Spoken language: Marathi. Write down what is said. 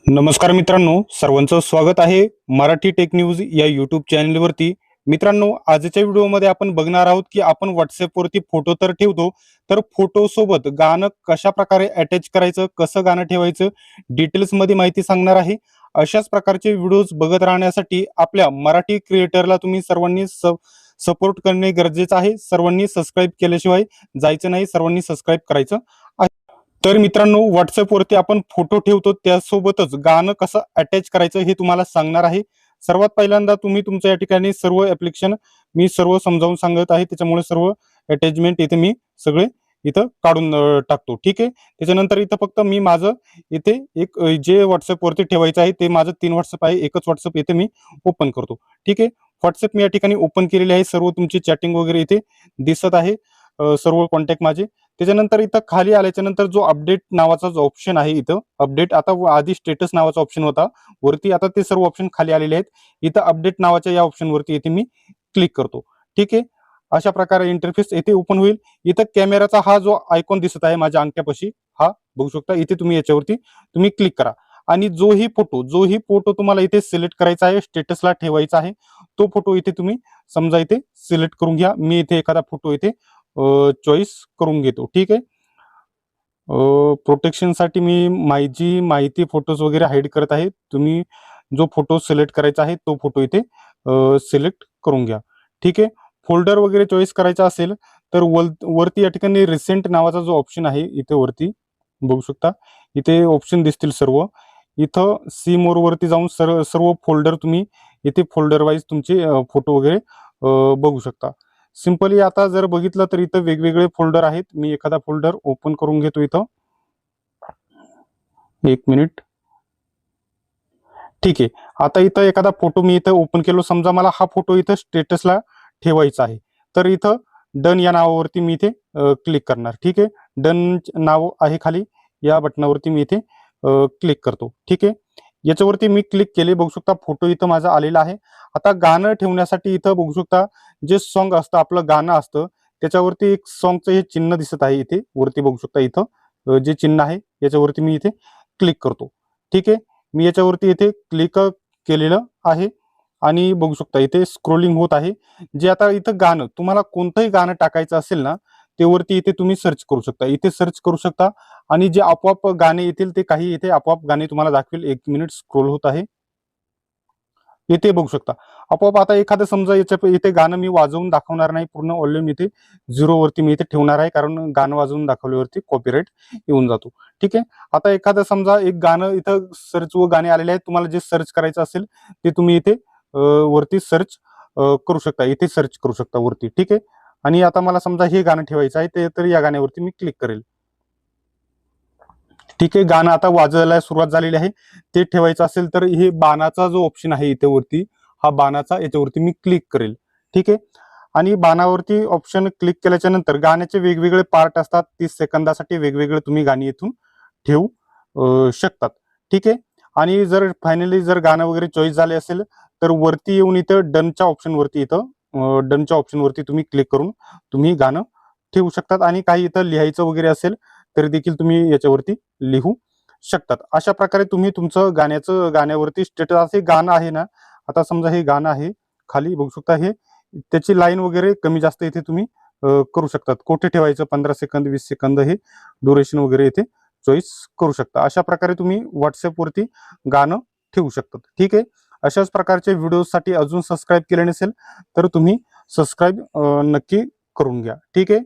नमस्कार मित्रांनो, सर्वांचं स्वागत आहे मराठी टेक न्यूज या यूट्यूब चॅनलवरती. मित्रांनो, आजच्या व्हिडिओमध्ये आपण बघणार आहोत की आपण व्हॉट्सअपवरती फोटो तर ठेवतो, तर फोटो सोबत गाणं कशा प्रकारे अटॅच करायचं, कसं गाणं ठेवायचं, डिटेल्समध्ये माहिती सांगणार आहे. अशाच प्रकारचे व्हिडिओज बघत राहण्यासाठी आपल्या मराठी क्रिएटरला तुम्ही सर्वांनी सपोर्ट करणे गरजेचं आहे. सर्वांनी सबस्क्राईब केल्याशिवाय जायचं नाही, सर्वांनी सबस्क्राईब करायचं. तर मित्रांनो, व्हॉट्सअपवरती आपण फोटो ठेवतो, त्यासोबतच गाणं कसं अटॅच करायचं हे तुम्हाला सांगणार आहे. सर्वात पहिल्यांदा तुम्ही तुमच्या या ठिकाणी सर्व ॲप्लिकेशन मी सर्व समजावून सांगत आहे. त्याच्यामुळे सर्व अटॅचमेंट इथे मी सगळे इथं काढून टाकतो. ठीक आहे. त्याच्यानंतर इथं फक्त मी माझं इथे एक जे व्हॉट्सअपवरती ठेवायचं आहे ते माझं 3 व्हॉट्सअप आहे. एकच व्हॉट्सअप इथे मी ओपन करतो. ठीक आहे. व्हॉट्सअप मी या ठिकाणी ओपन केलेले आहे. सर्व तुमची चॅटिंग वगैरे इथे दिसत आहे. सर्व कॉन्टॅक्ट माझे. त्याच्यानंतर इथं खाली आल्याच्या नंतर जो अपडेट नावाचा जो ऑप्शन आहे, इथं अपडेट आता आधी स्टेटस नावाचा ऑप्शन होता वरती, आता ते सर्व ऑप्शन खाली आलेले आहेत. इथं अपडेट नावाच्या या ऑप्शन वरती इथे मी क्लिक करतो. ठीक आहे. अशा प्रकारे इंटरफेस इथे ओपन होईल. इथं कॅमेराचा हा जो आयकॉन दिसत आहे माझ्या अंगठ्यापाशी, हा बघू शकता. इथे तुम्ही याच्यावरती तुम्ही क्लिक करा आणि जोही फोटो तुम्हाला इथे सिलेक्ट करायचा आहे, स्टेटसला ठेवायचा आहे, तो फोटो इथे तुम्ही समजा इथे सिलेक्ट करून घ्या. मी इथे एखादा फोटो इथे चॉईस करून घेतो. ठीक आहे. प्रोटेक्शनसाठी मी माझी माहिती फोटोज वगैरे हाईड करत आहे. तुम्ही जो फोटो सिलेक्ट करायचा आहे तो फोटो इथे सिलेक्ट करून घ्या. ठीक आहे. फोल्डर वगैरे चॉईस करायचा असेल तर वरती या ठिकाणी रिसेंट नावाचा जो ऑप्शन आहे इथे वरती बघू शकता. इथे ऑप्शन दिसतील सर्व. इथं सी मोर वरती जाऊन सर्व फोल्डर तुम्ही इथे फोल्डर वाईज तुमचे फोटो वगैरे बघू शकता. सिंपली आता जर बघितलं तर इथं वेगवेगळे फोल्डर आहेत. मी एखादा फोल्डर ओपन करून घेतो इथं. 1 मिनिट. ठीक आहे. आता इथं एखादा फोटो मी इथं ओपन केलो. समजा मला हा फोटो इथं स्टेटसला ठेवायचा आहे. तर इथं डन या नावावरती मी इथे क्लिक करणार. ठीक आहे. डन नाव आहे खाली, या बटनावरती मी इथे क्लिक करतो. ठीक आहे. याच्यावरती मी क्लिक केले. बघू शकता फोटो इथं माझा आलेला आहे. आता गाणं ठेवण्यासाठी इथं बघू शकता जे सॉन्ग असतं, आपलं गाणं असतं, त्याच्यावरती एक सॉन्गचं हे चिन्ह दिसत आहे इथे वरती बघू शकता. इथं जे चिन्ह आहे याच्यावरती मी इथे क्लिक करतो. ठीक आहे. मी याच्यावरती इथे क्लिक केलेलं आहे आणि बघू शकता इथे स्क्रोलिंग होत आहे. जे आता इथं गाणं तुम्हाला कोणतंही गाणं टाकायचं असेल ना, ते वरती इथे तुम्ही सर्च करू शकता. इथे सर्च करू शकता आणि जे आपोआप गाणे येतील ते काही इथे आपोआप गाणे तुम्हाला दाखवेल. 1 मिनिट स्क्रोल होत आहे. इथे बघू शकता. आपोआप आता एखादं समजा इथे गाणं मी वाजवून दाखवणार नाही. पूर्ण व्हॉल्यूम इथे 0 वरती मी इथे ठेवणार आहे, कारण गाणं वाजवून दाखवल्यावरती कॉपीराईट येऊन जातो. ठीक आहे. आता एखादं समजा एक गाणं इथं सर्च व गाणे आलेले आहेत. तुम्हाला जे सर्च करायचं असेल ते तुम्ही इथे वरती सर्च करू शकता. इथे सर्च करू शकता वरती. ठीक आहे. आणि आता मला समजा हे गाणं ठेवायचं आहे, ते तर या गाण्यावरती मी क्लिक करेल. ठीक आहे. गाणं आता वाजायला सुरुवात झालेली आहे. ते ठेवायचं असेल तर हे बाणाचा जो ऑप्शन आहे इथे वरती, हा बाणाचा याच्यावरती मी क्लिक करेल. ठीक आहे. आणि बाणावरती ऑप्शन क्लिक केल्याच्या नंतर गाण्याचे वेगवेगळे पार्ट असतात. 30 सेकंदासाठी वेगवेगळे तुम्ही गाणी इथून ठेवू शकतात. ठीक आहे. आणि जर फायनली जर गाणं वगैरे चॉईस झाले असेल तर वरती येऊन इथं डनच्या ऑप्शन वरती डनच्या ऑप्शन वरती तुम्ही क्लिक करून तुम्ही गाणं ठेवू शकतात. आणि काही इथं लिहायचं वगैरे असेल तरी देखील तुम्ही याच्यावरती लिहू शकतात. अशा प्रकारे तुम्ही तुमचं गाण्यावरती स्टेटस हे गाणं आहे ना, आता समजा हे गाणं आहे, खाली बघू शकता हे त्याची लाईन वगैरे कमी जास्त इथे तुम्ही करू शकतात. कुठे ठेवायचं 15 सेकंद 20 सेकंद हे ड्युरेशन वगैरे इथे चॉईस करू शकता. अशा प्रकारे तुम्ही व्हॉट्सअपवरती गाणं ठेवू शकतात. ठीक आहे. अशाच प्रकारचे व्हिडिओसाठी अजून सबस्क्राईब केले नसेल तर तुम्ही सबस्क्राईब नक्की करून घ्या. ठीक आहे.